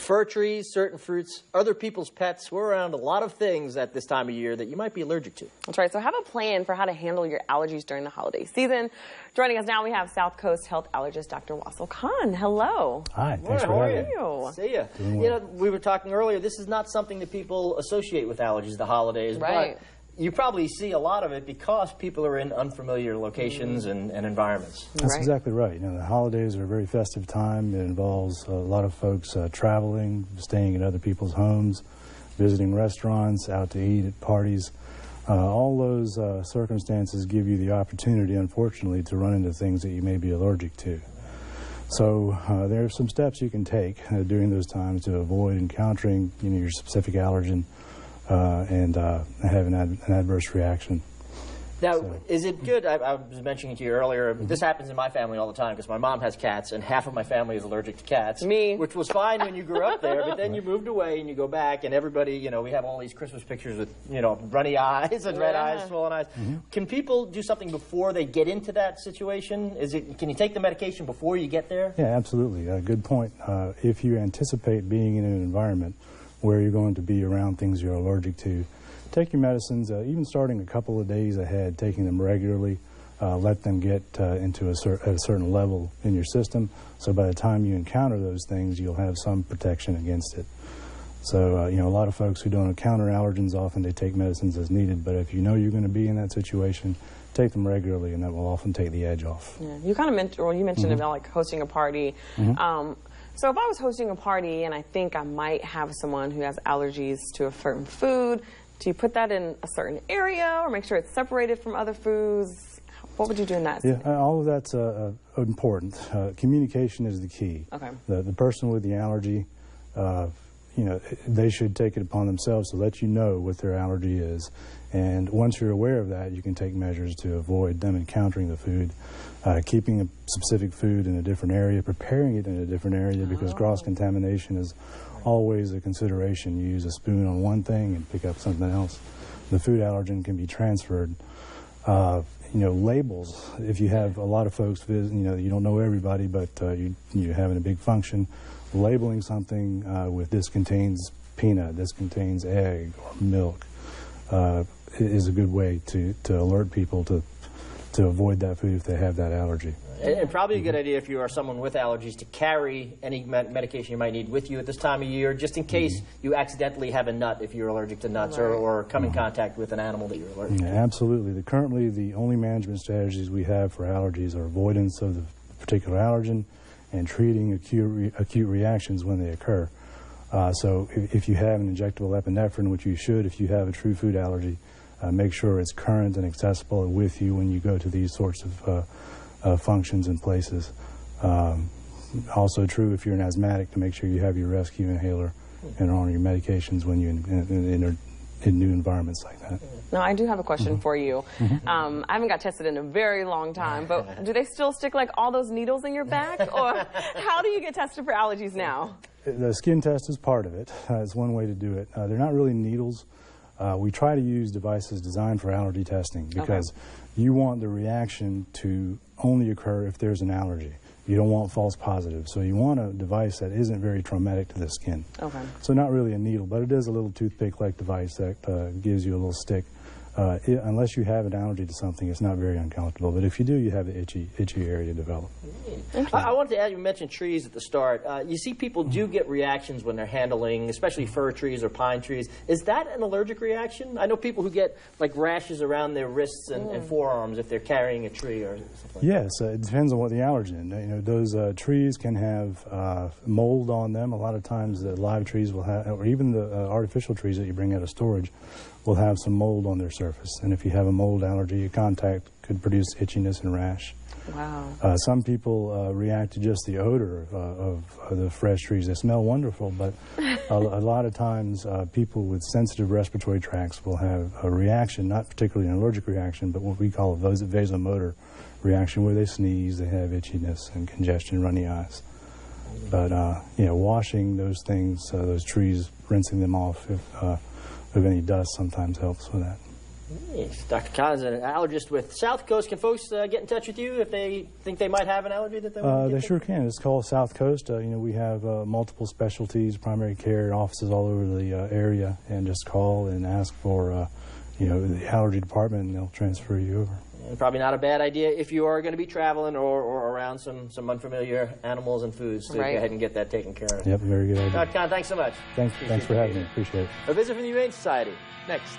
Fir trees, certain fruits, other people's pets. We're around a lot of things at this time of year that you might be allergic to. That's right. So have a plan for how to handle your allergies during the holiday season. Joining us now, we have SouthCoast Health allergist Dr. Wasil Khan. Hello. Hi. Thanks for having me. How are you? See ya. You know, we were talking earlier, this is not something that people associate with allergies, the holidays. Right. But you probably see a lot of it because people are in unfamiliar locations and environments. That's exactly right. You know, the holidays are a very festive time. It involves a lot of folks traveling, staying at other people's homes, visiting restaurants, out to eat at parties. All those circumstances give you the opportunity, unfortunately, to run into things that you may be allergic to. So there are some steps you can take during those times to avoid encountering, you know, your specific allergen and having an adverse reaction. Now, is it good? I was mentioning to you earlier, this happens in my family all the time because my mom has cats and half of my family is allergic to cats. Me. Which was fine when you grew up there, but then you moved away and you go back and everybody, you know, we have all these Christmas pictures with, you know, runny eyes and red eyes, swollen eyes. Can people do something before they get into that situation? Can you take the medication before you get there? Yeah, absolutely. Good point. If you anticipate being in an environment where you're going to be around things you're allergic to, take your medicines, even starting a couple of days ahead, taking them regularly. Let them get into a certain level in your system, so by the time you encounter those things, you'll have some protection against it. So, you know, a lot of folks who don't encounter allergens, often they take medicines as needed, but if you know you're going to be in that situation, take them regularly, and that will often take the edge off. Yeah. You kind of mentioned about like hosting a party. So if I was hosting a party and I think I might have someone who has allergies to a certain food, do you put that in a certain area or make sure it's separated from other foods? What would you do in that? Yeah, all of that's important. Communication is the key. Okay. The person with the allergy, you know, they should take it upon themselves to let you know what their allergy is. And once you're aware of that, you can take measures to avoid them encountering the food. Keeping a specific food in a different area, preparing it in a different area, because cross-contamination is always a consideration. You use a spoon on one thing and pick up something else. The food allergen can be transferred. You know, labels, if you have a lot of folks visit, you know, you don't know everybody, but you're having a big function, labeling something with this contains peanut, this contains egg or milk, is a good way to alert people to avoid that food if they have that allergy. And probably a good idea if you are someone with allergies to carry any medication you might need with you at this time of year, just in case you accidentally have a nut if you're allergic to nuts, or come in contact with an animal that you're allergic to. Absolutely. Currently, the only management strategies we have for allergies are avoidance of the particular allergen and treating acute reactions when they occur. So if you have an injectable epinephrine, which you should if you have a true food allergy, make sure it's current and accessible with you when you go to these sorts of functions and places. Also true if you're an asthmatic, to make sure you have your rescue inhaler and are on your medications when you're in new environments like that. Now, I do have a question for you. I haven't got tested in a very long time, but do they still stick like all those needles in your back? Or how do you get tested for allergies now? The skin test is part of it. It's one way to do it. They're not really needles. We try to use devices designed for allergy testing because you want the reaction to only occur if there's an allergy. You don't want false positives. So you want a device that isn't very traumatic to the skin. So not really a needle, but it is a little toothpick-like device that gives you a little stick. Unless you have an allergy to something, it's not very uncomfortable. But if you do, you have the itchy area develop. I wanted to add, you mentioned trees at the start. You see people do get reactions when they're handling, especially fir trees or pine trees. Is that an allergic reaction? I know people who get like rashes around their wrists and forearms if they're carrying a tree or something. Yes, it depends on what the allergen. You know, those trees can have mold on them. A lot of times the live trees will have, or even the artificial trees that you bring out of storage, will have some mold on their surface. And if you have a mold allergy, contact could produce itchiness and rash. Wow. Some people react to just the odor of the fresh trees. They smell wonderful, but a lot of times people with sensitive respiratory tracts will have a reaction, not particularly an allergic reaction, but what we call a vasomotor reaction, where they sneeze, they have itchiness and congestion, runny eyes. But you know, washing those things, those trees, rinsing them off of any dust sometimes helps with that. Yes, Dr. Khan is an allergist with South Coast. Can folks get in touch with you if they think they might have an allergy that they want to They sure can. It's called South Coast. You know, we have multiple specialties, primary care offices all over the area, and just call and ask for, you know, the allergy department, and they'll transfer you over. And probably not a bad idea if you are going to be traveling or around some unfamiliar animals and foods to go ahead and get that taken care of. Yep, very good idea. Dr. Khan, thanks so much. Thanks for having me. Appreciate it. A visit from the Humane Society next.